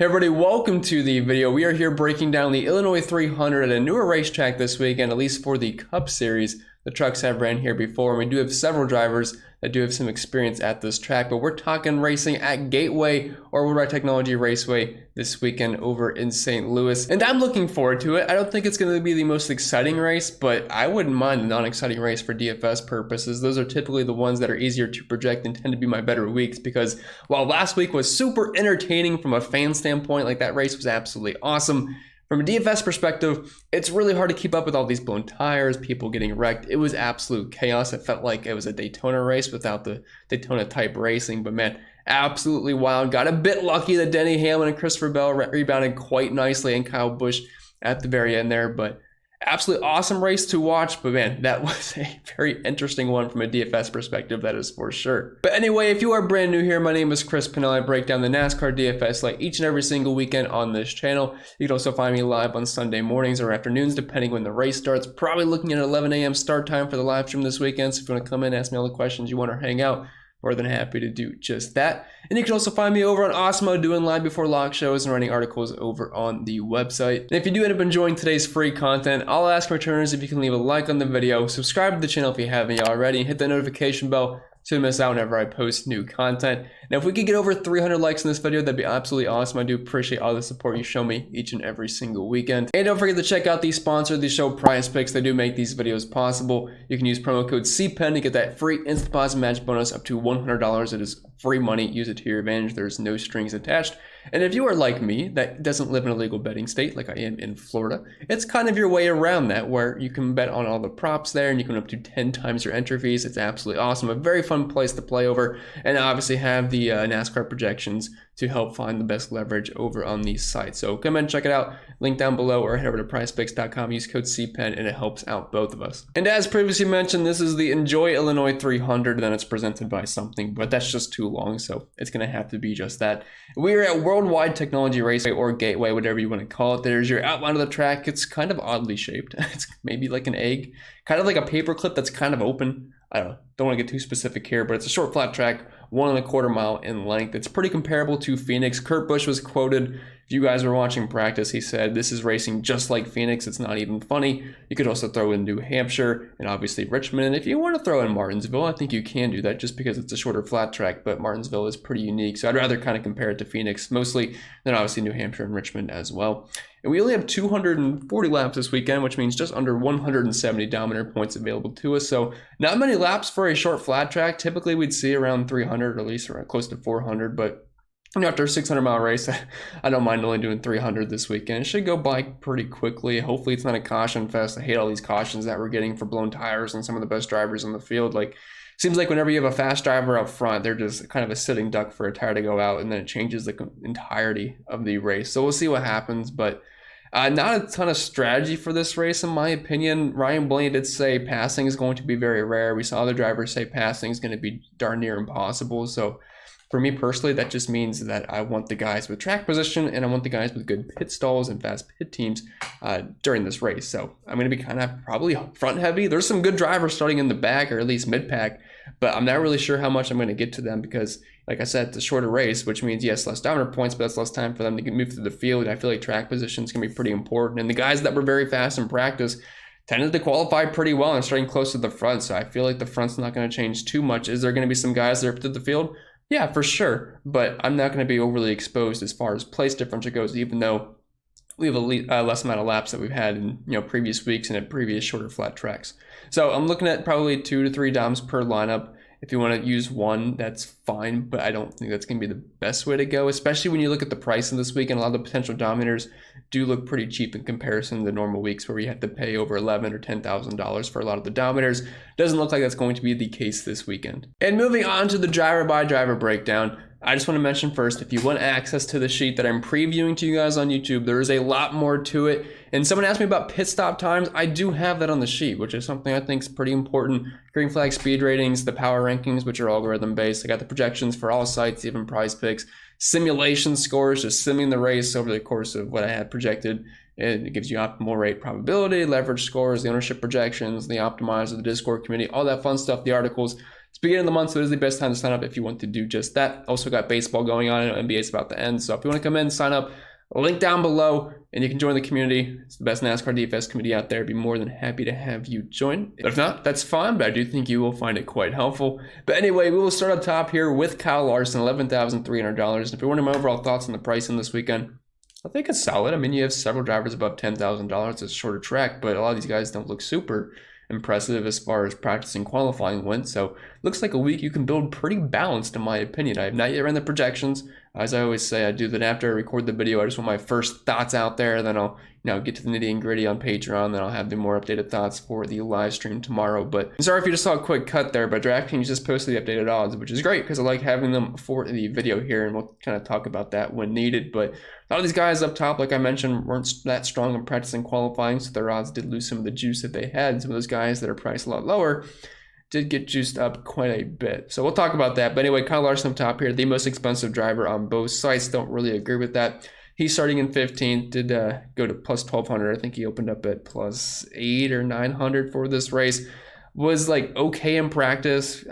Hey everybody, welcome to the video. We are here breaking down the Illinois 300 at a newer racetrack this weekend, at least for the Cup Series. The trucks have ran here before, and we do have several drivers that do have some experience at this track, but we're talking racing at Gateway or World Ride Technology Raceway this weekend over in St. Louis. And I'm looking forward to it. I don't think it's going to be the most exciting race, but I wouldn't mind a non-exciting race for DFS purposes. Those are typically the ones that are easier to project and tend to be my better weeks, because while last week was super entertaining from a fan standpoint, like that race was absolutely awesome, from a DFS perspective, it's really hard to keep up with all these blown tires, people getting wrecked. It was absolute chaos. It felt like it was a Daytona race without the Daytona type racing, but man, absolutely wild. Got a bit lucky that Denny Hamlin and Christopher Bell rebounded quite nicely, and Kyle Busch at the very end there, but absolutely awesome race to watch. But man, that was a very interesting one from a DFS perspective, that is for sure. But anyway, if you are brand new here, my name is Chris Pennell. I break down the NASCAR DFS like each and every single weekend on this channel. You can also find me live on Sunday mornings or afternoons, depending when the race starts. Probably looking at 11 a.m. start time for the live stream this weekend. So if you want to come in, ask me all the questions you want, or hang out, more than happy to do just that. And you can also find me over on Osmo doing live before lock shows and writing articles over on the website. And if you do end up enjoying today's free content, I'll ask returners if you can leave a like on the video, subscribe to the channel if you haven't already, and hit the notification bell so you miss out whenever I post new content. Now, if we could get over 300 likes in this video, that'd be absolutely awesome. I do appreciate all the support you show me each and every single weekend. And don't forget to check out the sponsor of the show, Prize Picks. They do make these videos possible. You can use promo code CPEN to get that free instant deposit match bonus up to $100. It is free money. Use it to your advantage. There's no strings attached. And if you are like me, that doesn't live in a legal betting state like I am in Florida, it's kind of your way around that, where you can bet on all the props there and you can up to 10 times your entry fees. It's absolutely awesome. A very fun place to play over, and obviously have the NASCAR projections to help find the best leverage over on these sites. So come and check it out. Link down below, or head over to prizepicks.com. Use code CPEN and it helps out both of us. And as previously mentioned, this is the Enjoy Illinois 300, and then it's presented by something, but that's just too long, so it's going to have to be just that. We are at Worldwide Technology Raceway, or Gateway, whatever you want to call it. There's your outline of the track. It's kind of oddly shaped. It's maybe like an egg, kind of like a paper clip that's kind of open. I don't want to get too specific here, but it's a short flat track, 1.25 mile in length. It's pretty comparable to Phoenix. Kurt Busch was quoted, if you guys were watching practice, he said, "This is racing just like Phoenix. It's not even funny." You could also throw in New Hampshire and obviously Richmond. And if you want to throw in Martinsville, I think you can do that just because it's a shorter flat track, but Martinsville is pretty unique. So I'd rather kind of compare it to Phoenix mostly, than obviously New Hampshire and Richmond as well. And we only have 240 laps this weekend, which means just under 170 Dominator points available to us. So not many laps for a short flat track. Typically we'd see around 300, or at least around close to 400, but after a 600-mile race, I don't mind only doing 300 this weekend. It should go by pretty quickly. Hopefully it's not a caution fest. I hate all these cautions that we're getting for blown tires and some of the best drivers in the field. Like, seems like whenever you have a fast driver up front, they're just kind of a sitting duck for a tire to go out, and then it changes the entirety of the race. So we'll see what happens, but not a ton of strategy for this race, in my opinion. Ryan Blaney did say passing is going to be very rare. We saw other drivers say passing is going to be darn near impossible. So for me personally, that just means that I want the guys with track position, and I want the guys with good pit stalls and fast pit teams during this race. So I'm going to be kind of probably front heavy. There's some good drivers starting in the back, or at least mid pack, but I'm not really sure how much I'm going to get to them because, like I said, it's a shorter race, which means, yes, less Dominator points, but that's less time for them to move through the field. And I feel like track position is going to be pretty important. And the guys that were very fast in practice tended to qualify pretty well and starting close to the front. So I feel like the front's not going to change too much. Is there going to be some guys that are up to the field? Yeah, for sure. But I'm not going to be overly exposed as far as place differential goes, even though we have a less amount of laps that we've had in previous weeks and at previous shorter flat tracks. So I'm looking at probably 2 to 3 DOMs per lineup. If you want to use one, that's fine, but I don't think that's going to be the best way to go, especially when you look at the pricing this week, and a lot of the potential dominators do look pretty cheap in comparison to normal weeks where you have to pay over $11,000 or $10,000 for a lot of the dominators. Doesn't look like that's going to be the case this weekend. And moving on to the driver by driver breakdown, I just want to mention first, if you want access to the sheet that I'm previewing to you guys on YouTube, there is a lot more to it. And someone asked me about pit stop times. I do have that on the sheet, which is something I think is pretty important. Green flag speed ratings, the power rankings, which are algorithm based. I got the projections for all sites, even Prize Picks. Simulation scores, just simming the race over the course of what I had projected. It gives you optimal rate probability, leverage scores, the ownership projections, the optimizer, the Discord community, all that fun stuff, the articles. It's beginning of the month, so it is the best time to sign up if you want to do just that. Also got baseball going on, and NBA is about to end. So if you want to come in, sign up. Link down below, and you can join the community. It's the best NASCAR DFS community out there. I'd be more than happy to have you join. But if not, that's fine, but I do think you will find it quite helpful. But anyway, we will start up top here with Kyle Larson, $11,300. And if you're wondering my overall thoughts on the pricing this weekend, I think it's solid. I mean, you have several drivers above $10,000. It's a shorter track, but a lot of these guys don't look super impressive as far as practice and qualifying went. So looks like a week you can build pretty balanced, in my opinion. I have not yet ran the projections. As I always say, I do that after I record the video. I just want my first thoughts out there, then I'll get to the nitty and gritty on Patreon, then I'll have the more updated thoughts for the live stream tomorrow. But I'm sorry if you just saw a quick cut there, but DraftKings just posted the updated odds, which is great because I like having them for the video here, and we'll kind of talk about that when needed. But a lot of these guys up top, like I mentioned, weren't that strong in practice and qualifying, so their odds did lose some of the juice that they had. Some of those guys that are priced a lot lower did get juiced up quite a bit. So we'll talk about that. But anyway, Kyle Larson up top here, the most expensive driver on both sites. Don't really agree with that. He's starting in 15th, did go to plus 1,200. I think he opened up at plus 8 or 900 for this race. Was like okay in practice,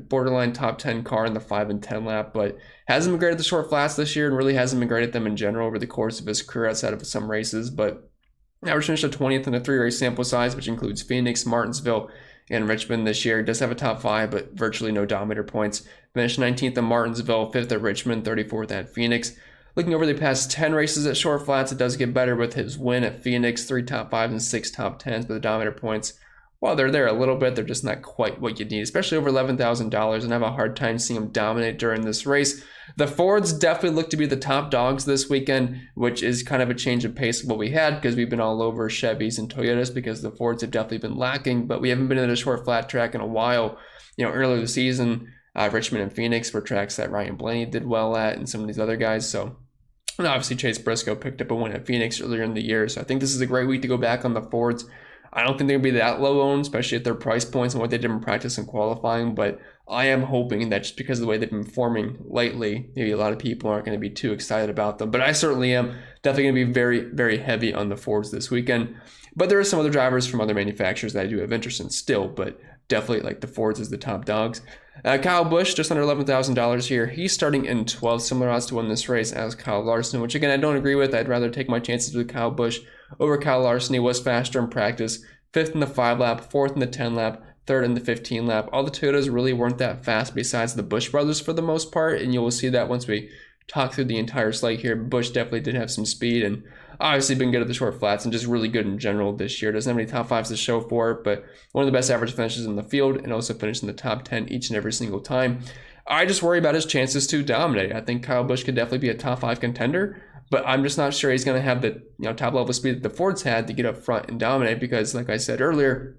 borderline top 10 car in the 5 and 10 lap, but hasn't been great at the short flats this year and really hasn't been great at them in general over the course of his career outside of some races. But average finished at 20th in a 3-race sample size, which includes Phoenix, Martinsville, and Richmond this year. Does have a top 5, but virtually no dominator points. Finished 19th at Martinsville, 5th at Richmond, 34th at Phoenix. Looking over the past 10 races at short flats, it does get better with his win at Phoenix, 3 top 5s and 6 top 10s, but the dominator points, while they're there a little bit, they're just not quite what you need, especially over $11,000, and I have a hard time seeing him dominate during this race. The Fords definitely look to be the top dogs this weekend, which is kind of a change of pace of what we had because we've been all over Chevys and Toyotas because the Fords have definitely been lacking, but we haven't been in a short flat track in a while. Earlier this season, Richmond and Phoenix were tracks that Ryan Blaney did well at and some of these other guys. So, and obviously Chase Briscoe picked up a win at Phoenix earlier in the year. So I think this is a great week to go back on the Fords. I don't think they're going to be that low owned, especially at their price points and what they did in practice and qualifying, but I am hoping that just because of the way they've been performing lately, maybe a lot of people aren't going to be too excited about them, but I certainly am definitely going to be very, very heavy on the Fords this weekend. But there are some other drivers from other manufacturers that I do have interest in still, but definitely like the Fords as the top dogs. Kyle Busch, just under $11,000 here. He's starting in 12, similar odds to win this race as Kyle Larson, which again, I don't agree with. I'd rather take my chances with Kyle Busch over Kyle Larson. He was faster in practice, 5th in the 5 lap, 4th in the 10 lap, 3rd in the 15 lap. All the Toyotas really weren't that fast besides the Busch brothers for the most part, and you will see that once we talk through the entire slate here. Busch definitely did have some speed and obviously been good at the short flats and just really good in general this year. Doesn't have any top 5s to show for it, but one of the best average finishes in the field and also finished in the top 10 each and every single time. I just worry about his chances to dominate. I think Kyle Busch could definitely be a top 5 contender, but I'm just not sure he's going to have the top level speed that the Fords had to get up front and dominate because, like I said earlier,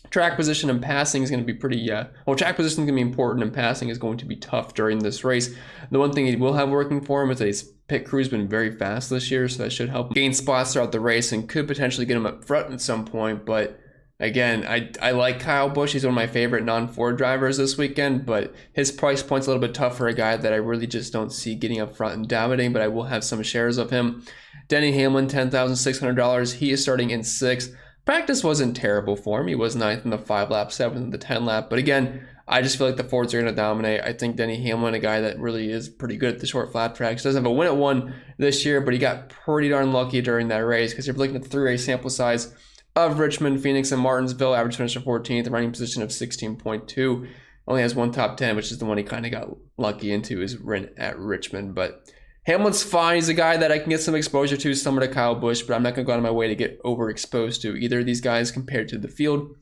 track position and passing is going to be pretty, track position is going to be important and passing is going to be tough during this race. The one thing he will have working for him is that his pit crew's been very fast this year, so that should help him gain spots throughout the race and could potentially get him up front at some point. But again, I like Kyle Busch. He's one of my favorite non-Ford drivers this weekend, but his price point's a little bit tough for a guy that I really just don't see getting up front and dominating, but I will have some shares of him. Denny Hamlin, $10,600. He is starting in 6th. Practice wasn't terrible for him. He was 9th in the 5 lap, 7th in the 10 lap. But again, I just feel like the Fords are going to dominate. I think Denny Hamlin, a guy that really is pretty good at the short flat tracks, doesn't have a win at one this year, but he got pretty darn lucky during that race because you're looking at the 3-race sample size of Richmond, Phoenix, and Martinsville. Average finish of 14th, running position of 16.2. Only has one top 10, which is the one he kind of got lucky into his win at Richmond. But Hamlin's fine. He's a guy that I can get some exposure to, similar to Kyle Busch, but I'm not going to go out of my way to get overexposed to either of these guys compared to the field.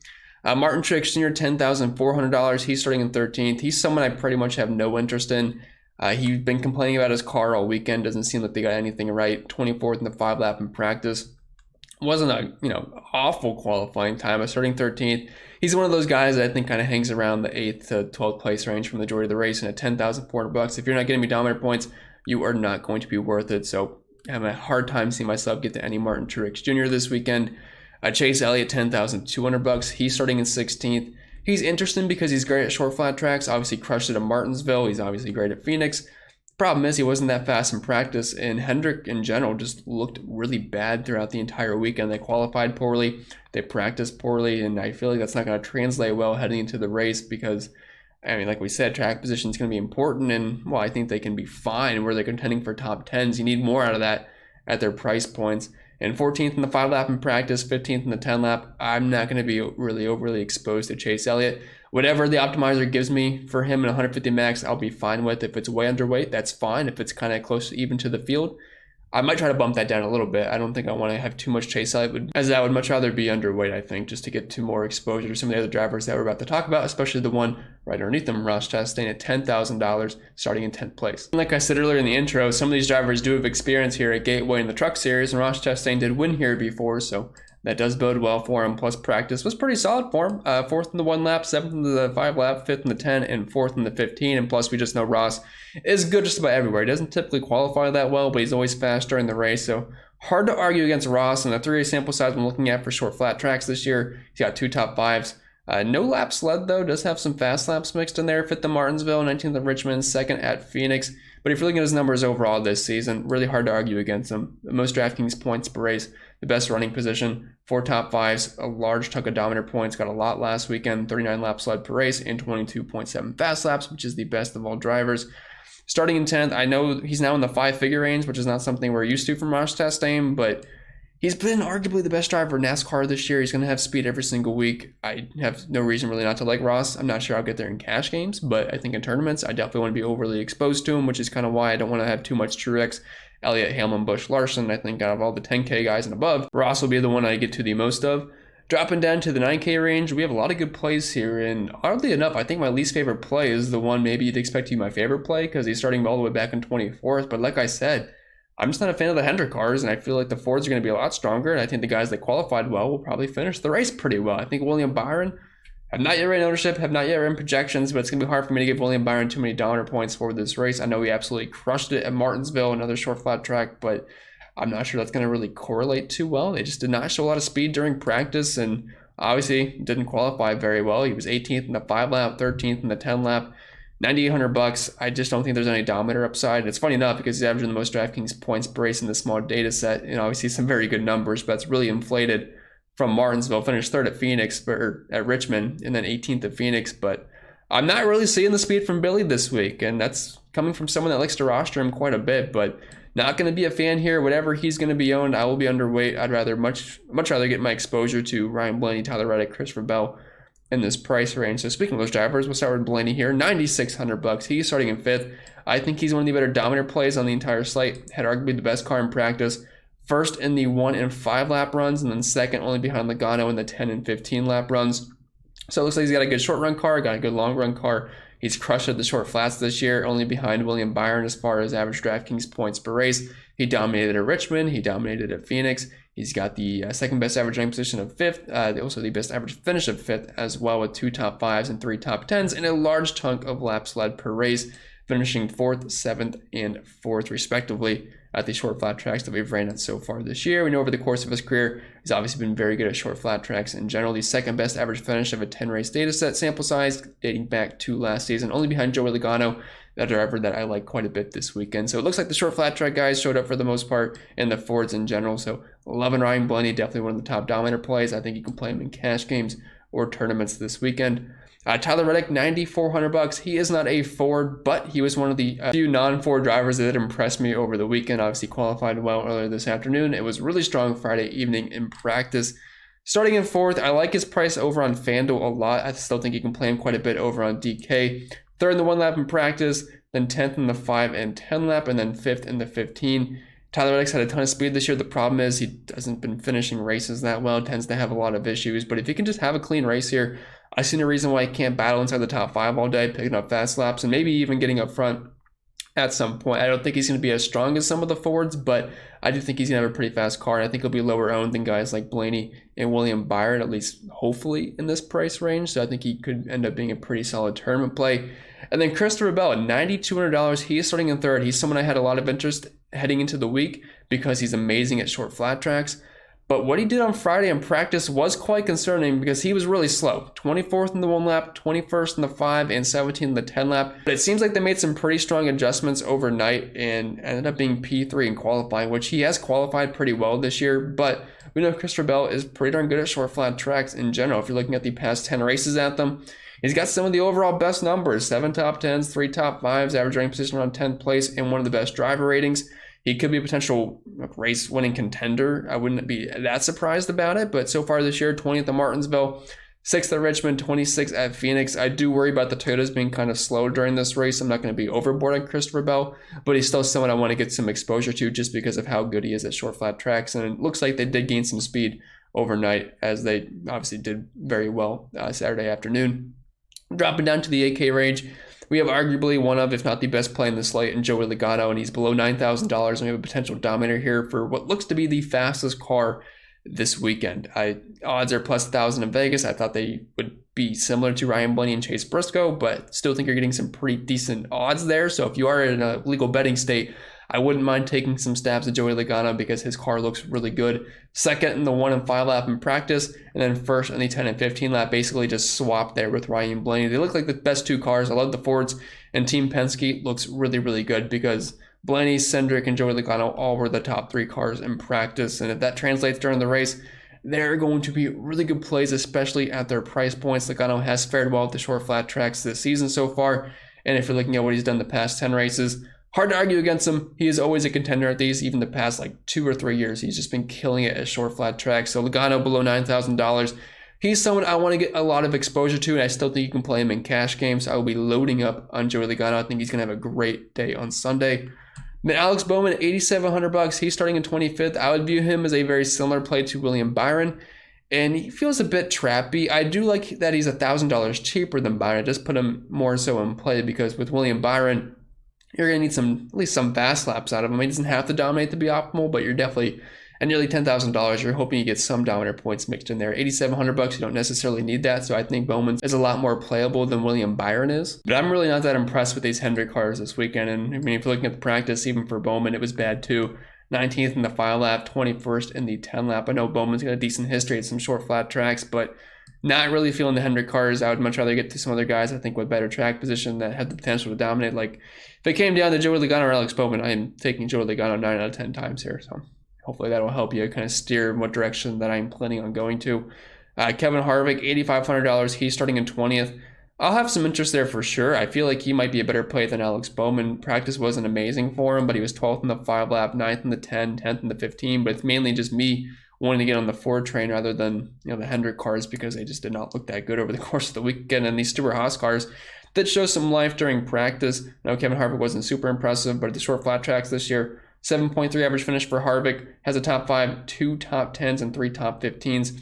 Martin Trix Jr., $10,400. He's starting in 13th. He's someone I pretty much have no interest in. He's been complaining about his car all weekend. Doesn't seem like they got anything right. 24th in the 5 lap in practice. Wasn't a awful qualifying time. Starting 13th. He's one of those guys that I think kind of hangs around the 8th to 12th place range for the majority of the race. And at $10,400, if you're not getting me dominator points, you are not going to be worth it. So I have a hard time seeing myself get to any Martin Truex Jr. this weekend. Chase Elliott, $10,200. He's starting in 16th. He's interesting because he's great at short flat tracks. Obviously crushed it at Martinsville. He's obviously great at Phoenix. Problem is he wasn't that fast in practice, and Hendrick in general just looked really bad throughout the entire weekend. They qualified poorly, they practiced poorly, and I feel like that's not going to translate well heading into the race because I mean, like we said, track position is going to be important, and well, I think they can be fine where they're contending for top 10s. You need more out of that at their price points. And 14th in the 5 lap in practice, 15th in the 10 lap. I'm not going to be really overly exposed to Chase Elliott. Whatever the optimizer gives me for him in 150 max, I'll be fine with. If it's way underweight, that's fine. If it's kind of close to even to the field, I might try to bump that down a little bit. I don't think I want to have too much Chase Elliott, as I would much rather be underweight, I think, just to get to more exposure to some of the other drivers that we're about to talk about, especially the one right underneath them, Ross Chastain at $10,000, starting in 10th place. And like I said earlier in the intro, some of these drivers do have experience here at Gateway in the Truck Series, and Ross Chastain did win here before, so that does bode well for him. Plus practice was pretty solid for him. 4th in the 1 lap, 7th in the 5 lap, 5th in the 10, and 4th in the 15. And plus we just know Ross is good just about everywhere. He doesn't typically qualify that well, but he's always fast during the race. So hard to argue against Ross. And the 3-race sample size I'm looking at for short flat tracks this year, he's got 2 top 5s. No laps led though, does have some fast laps mixed in there. 5th at Martinsville, 19th at Richmond, 2nd at Phoenix. But if you're looking at his numbers overall this season, really hard to argue against him. Most DraftKings points per race, the best running position, 4 top 5s, a large chunk of dominator points, got a lot last weekend, 39 laps led per race, and 22.7 fast laps, which is the best of all drivers. Starting in 10th, I know he's now in the 5-figure range, which is not something we're used to from Ross Chastain, but he's been arguably the best driver in NASCAR this year. He's going to have speed every single week. I have no reason really not to like Ross. I'm not sure I'll get there in cash games, but I think in tournaments, I definitely want to be overly exposed to him, which is kind of why I don't want to have too much Trix, Elliott, Hellman, Busch, Larson. I think out of all the 10K guys and above, Ross will be the one I get to the most of. Dropping down to the 9K range, we have a lot of good plays here, and oddly enough, I think my least favorite play is the one maybe you'd expect to be my favorite play because he's starting all the way back in 24th, but like I said, I'm just not a fan of the Hendrick cars, and I feel like the Fords are going to be a lot stronger, and I think the guys that qualified well will probably finish the race pretty well. I think William Byron, have not yet ran ownership, have not yet ran projections, but it's going to be hard for me to give William Byron too many dollar points for this race. I know he absolutely crushed it at Martinsville, another short flat track, but I'm not sure that's going to really correlate too well. They just did not show a lot of speed during practice, and obviously didn't qualify very well. He was 18th in the 5 lap, 13th in the 10 lap. $9,800. I just don't think there's any dominator upside. It's funny enough because he's averaging the most DraftKings points per race in this small data set, and obviously some very good numbers, but it's really inflated from Martinsville. Finished 3rd at Phoenix, or at Richmond, and then 18th at Phoenix. But I'm not really seeing the speed from Billy this week, and that's coming from someone that likes to roster him quite a bit. But not going to be a fan here. Whatever he's going to be owned, I will be underweight. I'd rather much rather get my exposure to Ryan Blaney, Tyler Reddick, Christopher Bell in this price range. So speaking of those drivers, we'll start with Blaney here. $9,600. He's starting in 5th. I think he's one of the better dominator plays on the entire slate. Had arguably the best car in practice. 1st in the 1 and 5 lap runs, and then 2nd only behind Legato in the 10 and 15 lap runs. So it looks like he's got a good short run car, got a good long run car. He's crushed at the short flats this year, only behind William Byron as far as average DraftKings points per race. He dominated at Richmond. He dominated at Phoenix. He's got the 2nd best average rank position of 5th, also the best average finish of 5th as well, with 2 top 5s and 3 top 10s, and a large chunk of laps led per race, finishing 4th, 7th, and 4th respectively at the short flat tracks that we've ran at so far this year. We know over the course of his career, he's obviously been very good at short flat tracks in general. The 2nd best average finish of a 10-race data set sample size dating back to last season, only behind Joey Logano, that driver that I like quite a bit this weekend. So it looks like the short flat track guys showed up for the most part, and the Fords in general. So loving Ryan Blaney, definitely one of the top dominator plays. I think you can play him in cash games or tournaments this weekend. Tyler Reddick, $9,400. He is not a Ford, but he was one of the few non-Ford drivers that impressed me over the weekend. Obviously qualified well earlier this afternoon. It was really strong Friday evening in practice. Starting in 4th, I like his price over on FanDuel a lot. I still think you can play him quite a bit over on DK. 3rd in the 1 lap in practice, then 10th in the 5 and 10 lap, and then 5th in the 15. Tyler Reddick's had a ton of speed this year. The problem is he hasn't been finishing races that well, tends to have a lot of issues. But if he can just have a clean race here, I see no reason why he can't battle inside the top 5 all day, picking up fast laps, and maybe even getting up front at some point. I don't think he's going to be as strong as some of the Fords, but I do think he's going to have a pretty fast car, and I think he'll be lower owned than guys like Blaney and William Byron, at least hopefully in this price range. So I think he could end up being a pretty solid tournament play. And then Christopher Bell at $9,200. He is starting in 3rd. He's someone I had a lot of interest heading into the week because he's amazing at short flat tracks. But what he did on Friday in practice was quite concerning because he was really slow. 24th in the 1 lap, 21st in the 5, and 17th in the 10 lap. But it seems like they made some pretty strong adjustments overnight and ended up being P3 in qualifying, which he has qualified pretty well this year. But we know Christopher Bell is pretty darn good at short flat tracks in general. If you're looking at the past 10 races at them, he's got some of the overall best numbers. 7 top 10s, 3 top 5s, average ranking position around 10th place, and one of the best driver ratings. He could be a potential race-winning contender. I wouldn't be that surprised about it, but so far this year, 20th at Martinsville, 6th at Richmond, 26th at Phoenix. I do worry about the Toyotas being kind of slow during this race. I'm not going to be overboard on Christopher Bell, but he's still someone I want to get some exposure to just because of how good he is at short flat tracks, and it looks like they did gain some speed overnight, as they obviously did very well Saturday afternoon. Dropping down to the 8K range, we have arguably one of, if not the best play in the slate in Joey Legato, and he's below $9,000, and we have a potential dominator here for what looks to be the fastest car this weekend. Odds are plus 1,000 in Vegas. I thought they would be similar to Ryan Blaney and Chase Briscoe, but still think you're getting some pretty decent odds there. So if you are in a legal betting state, I wouldn't mind taking some stabs at Joey Legato because his car looks really good. Second in the 1 and 5 lap in practice, and then first in the 10 and 15 lap, basically just swapped there with Ryan Blaney. They look like the best 2 cars. I love the Fords, and Team Penske looks really, really good because Blaney, Cinder, and Joey Legato all were the top 3 cars in practice, and if that translates during the race, they're going to be really good plays, especially at their price points. Legato has fared well at the short flat tracks this season so far, and if you're looking at what he's done the past 10 races, hard to argue against him. He is always a contender at these, even the past like 2 or 3 years. He's just been killing it at short flat tracks. So Legato below $9,000. He's someone I want to get a lot of exposure to, and I still think you can play him in cash games. I will be loading up on Joey Legato. I think he's going to have a great day on Sunday. Then Alex Bowman, $8,700. He's starting in 25th. I would view him as a very similar play to William Byron, and he feels a bit trappy. I do like that he's $1,000 cheaper than Byron. I just put him more so in play because with William Byron, you're going to need at least some fast laps out of him. He doesn't have to dominate to be optimal, but you're definitely at nearly $10,000. You're hoping you get some dominator points mixed in there. $8,700, you don't necessarily need that. So I think Bowman is a lot more playable than William Byron is. But I'm really not that impressed with these Hendrick cars this weekend. And I mean, if you're looking at the practice, even for Bowman, it was bad too. 19th in the 5 lap, 21st in the 10 lap. I know Bowman's got a decent history at some short flat tracks, but not really feeling the Hendrick cars. I would much rather get to some other guys, I think, with better track position that had the potential to dominate. Like, if it came down to Joey Legato or Alex Bowman, I am taking Joey Legato 9 out of 10 times here. So hopefully that will help you kind of steer in what direction that I'm planning on going to. Kevin Harvick, $8,500. He's starting in 20th. I'll have some interest there for sure. I feel like he might be a better play than Alex Bowman. Practice wasn't amazing for him, but he was 12th in the 5 lap, 9th in the 10, 10th in the 15. But it's mainly just me wanting to get on the Ford train rather than the Hendrick cars because they just did not look that good over the course of the weekend. And these Stewart Haas cars did show some life during practice. Now Kevin Harvick wasn't super impressive, but at the short flat tracks this year, 7.3 average finish for Harvick, has a top 5, 2 top 10s, and 3 top 15s.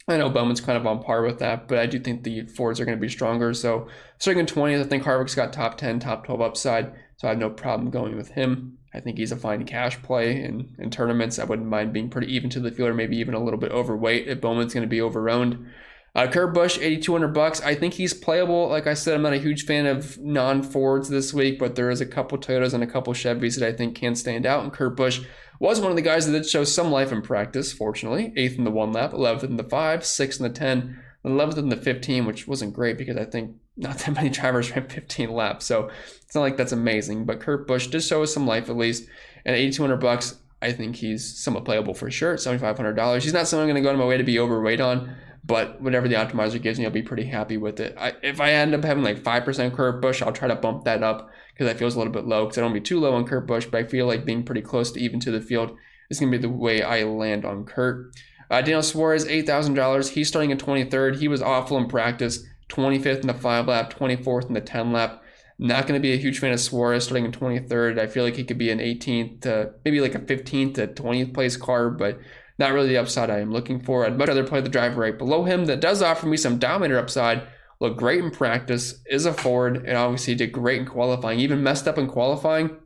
I know Bowman's kind of on par with that, but I do think the Fords are going to be stronger. So starting in 20th, I think Harvick's got top 10, top 12 upside, so I have no problem going with him. I think he's a fine cash play in tournaments. I wouldn't mind being pretty even to the field or maybe even a little bit overweight if Bowman's going to be overowned. Kurt Busch, $8,200. I think he's playable. Like I said, I'm not a huge fan of non-Fords this week, but there is a couple Toyotas and a couple Chevys that I think can stand out. And Kurt Busch was one of the guys that did show some life in practice, fortunately. 8th in the 1 lap, 11th in the 5, 6th in the 10, 11th in the 15, which wasn't great because I think not that many drivers ran 15 laps. So it's not like that's amazing. But Kurt Busch did show us some life at least. And $8,200, I think he's somewhat playable for sure. $7,500. He's not someone I'm going to go out of my way to be overweight on. But whatever the optimizer gives me, I'll be pretty happy with it. If I end up having like 5% Kurt Busch, I'll try to bump that up because that feels a little bit low because I don't want to be too low on Kurt Busch, but I feel like being pretty close to even to the field is going to be the way I land on Kurt. Daniel Suarez, $8,000. He's starting in 23rd. He was awful in practice, 25th in the 5 lap, 24th in the 10 lap. Not going to be a huge fan of Suarez starting in 23rd. I feel like he could be an 18th to maybe like a 15th to 20th place car, but not really the upside I am looking for. I'd much rather play the driver right below him that does offer me some dominator upside. Looked great in practice, is a Ford, and obviously did great in qualifying. Even messed up in qualifying,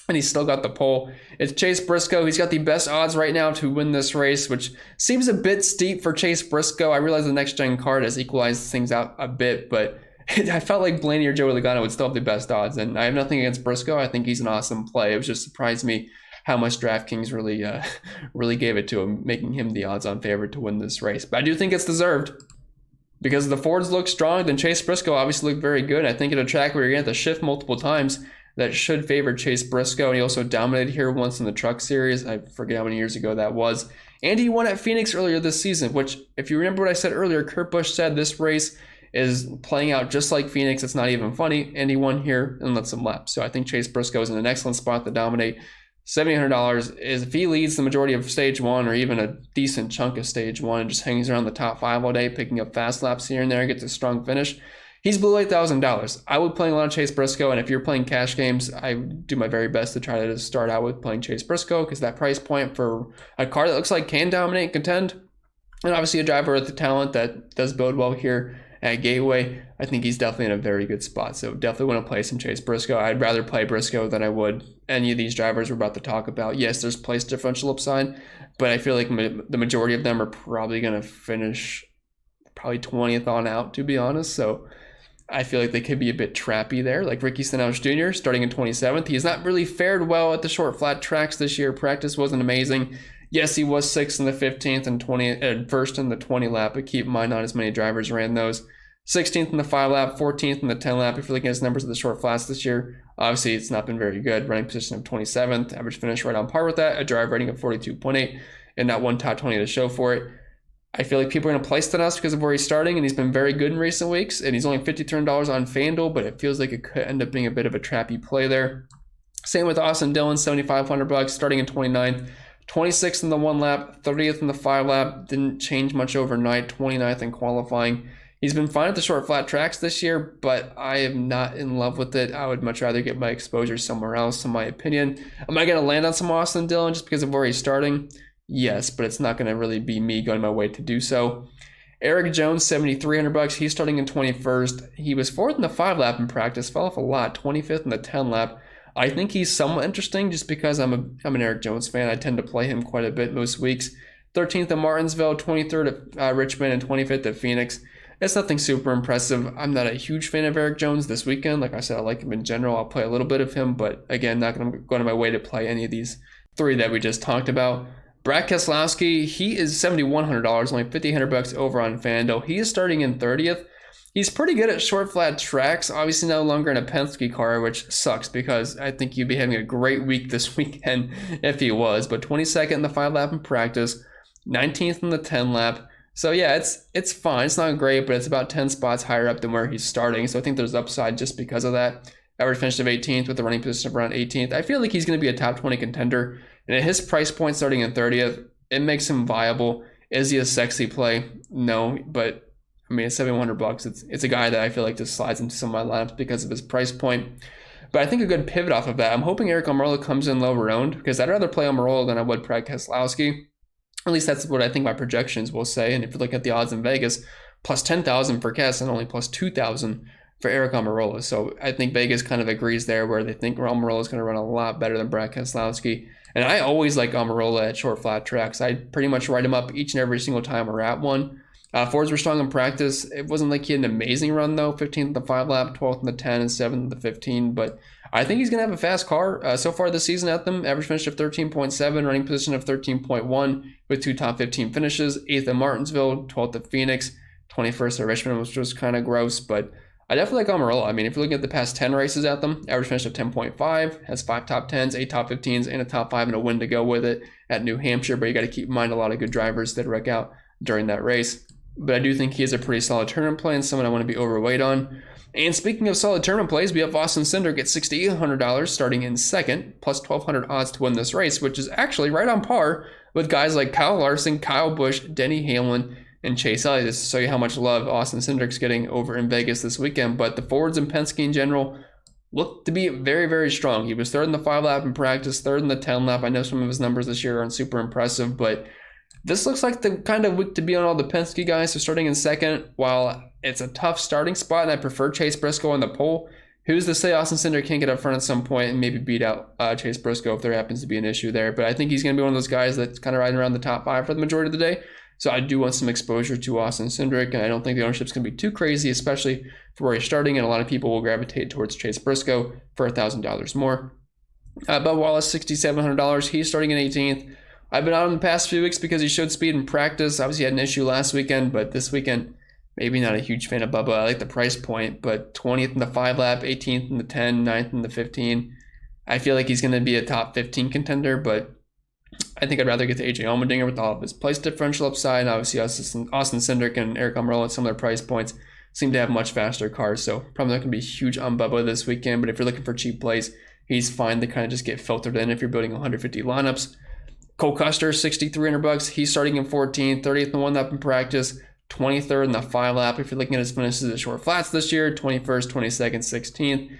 and he's still got the pole. It's Chase Briscoe. He's got the best odds right now to win this race, which seems a bit steep for Chase Briscoe. I realize the next-gen card has equalized things out a bit, but I felt like Blaney or Joey Legato would still have the best odds, and I have nothing against Briscoe. I think he's an awesome play. It was just surprised me how much DraftKings really really gave it to him, making him the odds-on favorite to win this race. But I do think it's deserved because the Fords look strong. Then Chase Briscoe obviously looked very good. I think at a track where you're going to have to shift multiple times, that should favor Chase Briscoe. And he also dominated here once in the Truck Series. I forget how many years ago that was. And he won at Phoenix earlier this season, which, if you remember what I said earlier, Kurt Busch said this race is playing out just like Phoenix. It's not even funny. And he won here and let some laps. So I think Chase Briscoe is in an excellent spot to dominate. $7,800 is if he leads the majority of stage one or even a decent chunk of stage one and just hangs around the top 5 all day, picking up fast laps here and there, gets a strong finish. He's below $8,000. I would play a lot of Chase Briscoe, and if you're playing cash games, I do my very best to try to start out with playing Chase Briscoe because that price point for a car that looks like can dominate and contend, and obviously a driver with the talent that does bode well here at Gateway, I think he's definitely in a very good spot. So definitely want to play some Chase Briscoe. I'd rather play Briscoe than I would any of these drivers we're about to talk about. Yes, there's place differential upside, but I feel like the majority of them are probably going to finish probably 20th on out, to be honest. So I feel like they could be a bit trappy there. Like Ricky Stenhouse Jr. starting in 27th. He has not really fared well at the short flat tracks this year. Practice wasn't amazing. Yes, he was 6th in the 15th and 1st in the 20 lap, but keep in mind not as many drivers ran those. 16th in the 5 lap, 14th in the 10 lap. If you're looking at his numbers of the short flats this year, obviously it's not been very good. Running position of 27th, average finish right on par with that, a drive rating of 42.8, and not one top 20 to show for it. I feel like people are going to play Stenhouse because of where he's starting, and he's been very good in recent weeks, and he's only $53 on FanDuel, but it feels like it could end up being a bit of a trappy play there. Same with Austin Dillon, $7,500, starting in 29th. 26th in the 1 lap, 30th in the 5 lap, didn't change much overnight, 29th in qualifying. He's been fine at the short flat tracks this year, but I am not in love with it. I would much rather get my exposure somewhere else, in my opinion. Am I going to land on some Austin Dillon just because of where he's starting? Yes, but it's not going to really be me going my way to do so. Eric Jones, $7,300. He's starting in 21st. He was 4th in the 5 lap in practice, fell off a lot, 25th in the 10 lap. I think he's somewhat interesting just because I'm an Eric Jones fan. I tend to play him quite a bit most weeks. 13th at Martinsville, 23rd at Richmond, and 25th at Phoenix. It's nothing super impressive. I'm not a huge fan of Eric Jones this weekend. Like I said, I like him in general. I'll play a little bit of him, but again, not going to go out of my way to play any of these 3 that we just talked about. Brad Keselowski, he is $7,100, only $5,800 over on FanDuel. He is starting in 30th. He's pretty good at short flat tracks, obviously no longer in a Penske car, which sucks because I think you'd be having a great week this weekend if he was. But 22nd in the 5 lap in practice, 19th in the 10 lap. So yeah, it's fine. It's not great, but it's about 10 spots higher up than where he's starting. So I think there's upside just because of that. Average finish of 18th with a running position of around 18th. I feel like he's going to be a top 20 contender. And at his price point starting in 30th, it makes him viable. Is he a sexy play? No, but I mean, it's $7,100. It's a guy that I feel like just slides into some of my lineups because of his price point. But I think a good pivot off of that, I'm hoping Aric Almirola comes in lower owned because I'd rather play Almirola than I would Brad Keselowski. At least that's what I think my projections will say. And if you look at the odds in Vegas, plus 10,000 for Kes and only plus 2,000 for Aric Almirola. So I think Vegas kind of agrees there where they think Almirola is going to run a lot better than Brad Keselowski. And I always like Almirola at short flat tracks. I pretty much write him up each and every single time we're at one. Fords were strong in practice. It wasn't like he had an amazing run though. 15th in the 5 lap, 12th in the 10, and 7th in the 15. But I think he's going to have a fast car. So far this season at them, average finish of 13.7, running position of 13.1 with 2 top 15 finishes. 8th at Martinsville, 12th at Phoenix, 21st at Richmond, which was kind of gross. But I definitely like Almirola. I mean, if you're looking at the past 10 races at them, average finish of 10.5, has 5 top 10s, 8 top 15s, and a top 5 and a win to go with it at New Hampshire. But you got to keep in mind a lot of good drivers that wreck out during that race. But I do think he is a pretty solid tournament play and someone I want to be overweight on. And speaking of solid tournament plays, we have Austin Cinder get $6,800 starting in second, plus 1,200 odds to win this race, which is actually right on par with guys like Kyle Larson, Kyle Busch, Denny Hamlin, and Chase Elliott. Just to show you how much love Austin Cindric's getting over in Vegas this weekend. But the Fords and Penske in general look to be very, very strong. He was 3rd in the 5 lap in practice, 3rd in the 10 lap. I know some of his numbers this year aren't super impressive, but this looks like the kind of week to be on all the Penske guys. So starting in second, while it's a tough starting spot, and I prefer Chase Briscoe on the pole, who's to say Austin Cinder can't get up front at some point and maybe beat out Chase Briscoe if there happens to be an issue there. But I think he's going to be one of those guys that's kind of riding around the top 5 for the majority of the day. So I do want some exposure to Austin Cindric, and I don't think the ownership's going to be too crazy, especially for where he's starting, and a lot of people will gravitate towards Chase Briscoe for $1,000 more. Bubba Wallace, $6,700. He's starting in 18th. I've been on him the past few weeks because he showed speed in practice. Obviously, he had an issue last weekend, but this weekend, maybe not a huge fan of Bubba. I like the price point, but 20th in the 5 lap, 18th in the 10, 9th in the 15. I feel like he's going to be a top 15 contender, but I think I'd rather get to AJ Allmandinger with all of his place differential upside. And obviously, Austin Cinder and Eric Almirola at some of their price points seem to have much faster cars, so probably not going to be huge on Bubba this weekend. But if you're looking for cheap plays, he's fine to kind of just get filtered in if you're building 150 lineups. Cole Custer, $6,300. He's starting in 14th, 30th in the 1 lap in practice, 23rd in the 5 lap. If you're looking at his finishes at short flats this year, 21st, 22nd, 16th.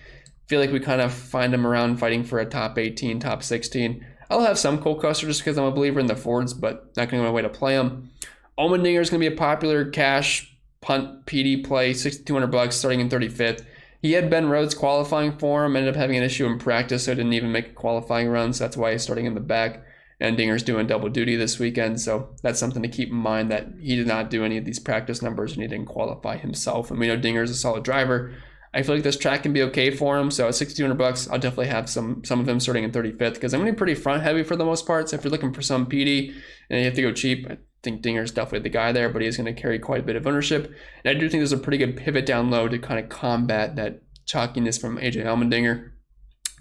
Feel like we kind of find him around fighting for a top 18, top 16. I'll have some Cole Custer just because I'm a believer in the Fords, but not going to go my way to play him. Allmandinger is going to be a popular cash punt PD play, $6,200, starting in 35th. He had Ben Rhodes qualifying for him, ended up having an issue in practice, so didn't even make a qualifying run, so that's why he's starting in the back. And Dinger's doing double duty this weekend, so that's something to keep in mind, that he did not do any of these practice numbers and he didn't qualify himself. And we know Dinger's a solid driver. I feel like this track can be okay for him, so at $6,200, I'll definitely have some of him starting in 35th because I'm going to be pretty front heavy for the most part. So if you're looking for some PD and you have to go cheap, I think Dinger's definitely the guy there, but he's going to carry quite a bit of ownership. And I do think there's a pretty good pivot down low to kind of combat that chalkiness from AJ Allmandinger.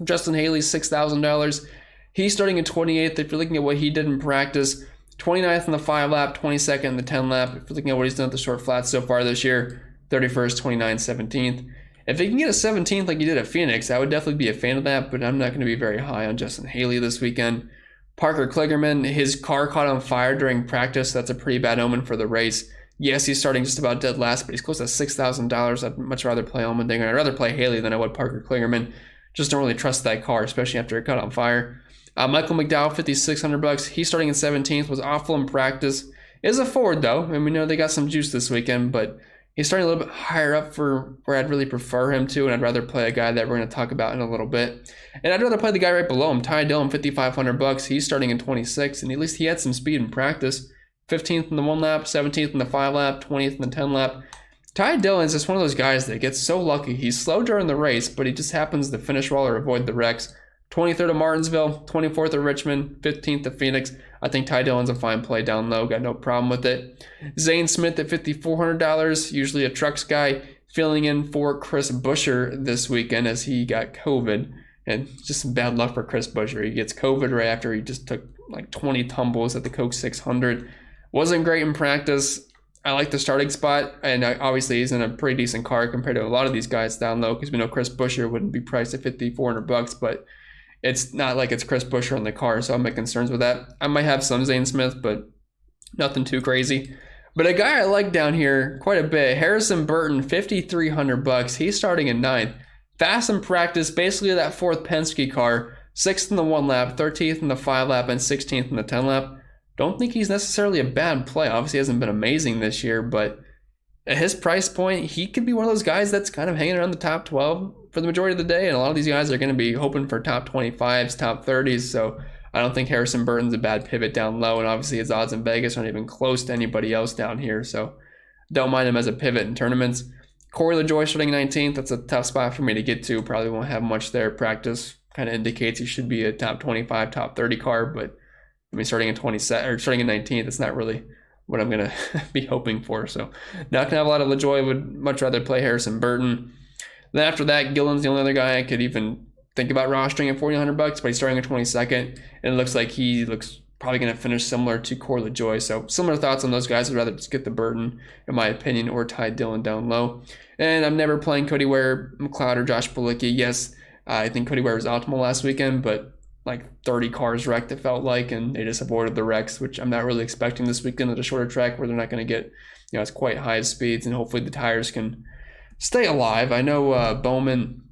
Justin Haley, $6,000. He's starting in 28th. If you're looking at what he did in practice, 29th in the 5 lap, 22nd in the 10 lap. If you're looking at what he's done at the short flats so far this year, 31st, 29th, 17th. If he can get a 17th like he did at Phoenix, I would definitely be a fan of that, but I'm not going to be very high on Justin Haley this weekend. Parker Kligerman, his car caught on fire during practice. That's a pretty bad omen for the race. Yes, he's starting just about dead last, but he's close to $6,000. I'd much rather play Allmandinger. I'd rather play Haley than I would Parker Kligerman. Just don't really trust that car, especially after it caught on fire. Michael McDowell, $5,600. He's starting in 17th, was awful in practice. Is a Ford, though, and we know they got some juice this weekend, but he's starting a little bit higher up for where I'd really prefer him to, and I'd rather play a guy that we're going to talk about in a little bit. And I'd rather play the guy right below him, Dillon, $5,500. He's starting in 26th, and at least he had some speed in practice. 15th in the 1 lap, 17th in the 5 lap, 20th in the 10 lap. Dillon is just one of those guys that gets so lucky. He's slow during the race, but he just happens to finish well or avoid the wrecks. 23rd at Martinsville, 24th at Richmond, 15th at Phoenix. I think Dillon's a fine play down low. Got no problem with it. Zane Smith at $5,400, usually a Trix guy, filling in for Chris Buescher this weekend as he got COVID. And just some bad luck for Chris Buescher. He gets COVID right after he just took like 20 tumbles at the Coke 600. Wasn't great in practice. I like the starting spot, and obviously he's in a pretty decent car compared to a lot of these guys down low because we know Chris Buescher wouldn't be priced at $5,400, but it's not like it's Chris Buescher in the car, so I'm not concerned with that. I might have some Zane Smith, but nothing too crazy. But a guy I like down here quite a bit, Harrison Burton, $5,300. He's starting in 9th. Fast in practice, basically that 4th Penske car, 6th in the 1 lap, 13th in the 5 lap, and 16th in the 10 lap. Don't think he's necessarily a bad play. Obviously, he hasn't been amazing this year, but at his price point, he could be one of those guys that's kind of hanging around the top 12 for the majority of the day, and a lot of these guys are going to be hoping for top 25s, top 30s, so I don't think Harrison Burton's a bad pivot down low, and obviously his odds in Vegas aren't even close to anybody else down here, so don't mind him as a pivot in tournaments. Corey LaJoie starting 19th. That's a tough spot for me to get to. Probably won't have much there. Practice kind of indicates he should be a top 25, top 30 car, but I mean, starting in 27 or starting in 19th, it's not really what I'm going to be hoping for. So not going to have a lot of LaJoie. Would much rather play Harrison Burton. Then after that, Gillen's the only other guy I could even think about rostering at $4,900, but he's starting at 22nd, and it looks like he looks probably going to finish similar to Corey LaJoie. So similar thoughts on those guys. I'd rather just get the Burton, in my opinion, or Dillon down low. And I'm never playing Cody Ware, McLeod, or Josh Bilicki. Yes, I think Cody Ware was optimal last weekend, but like 30 cars wrecked, it felt like, and they just avoided the wrecks, which I'm not really expecting this weekend at a shorter track where they're not going to get, it's quite high speeds, and hopefully the tires can stay alive. I know Bowman,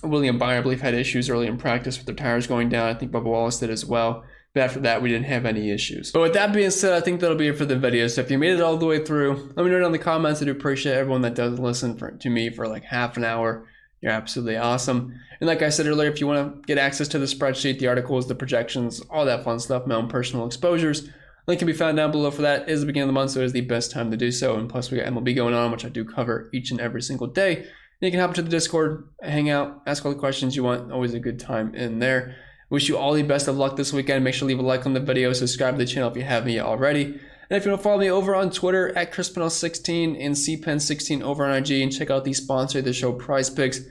William Byron, I believe, had issues early in practice with their tires going down. I think Bubba Wallace did as well. But after that, we didn't have any issues. But with that being said, I think that'll be it for the video. So if you made it all the way through, let me know down in the comments. I do appreciate everyone that does listen to me for like half an hour. You're absolutely awesome. And like I said earlier, if you want to get access to the spreadsheet, the articles, the projections, all that fun stuff, my own personal exposures, link can be found down below for that. It is the beginning of the month, so it is the best time to do so. And plus, we got MLB going on, which I do cover each and every single day. And you can hop into the Discord, hang out, ask all the questions you want. Always a good time in there. Wish you all the best of luck this weekend. Make sure to leave a like on the video, subscribe to the channel if you haven't yet already. And if you want to follow me over on Twitter at ChrisPennell16 and CPen16 over on IG, and check out the sponsor of the show, Prize Picks.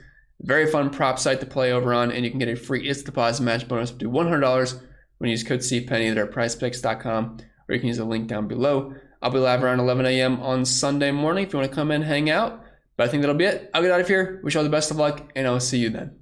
Very fun prop site to play over on, and you can get a free instant deposit match bonus up to $100 when you use code CPen either at PrizePicks.com or you can use the link down below. I'll be live around 11 a.m. on Sunday morning if you want to come in and hang out. But I think that'll be it. I'll get out of here. Wish you all the best of luck, and I'll see you then.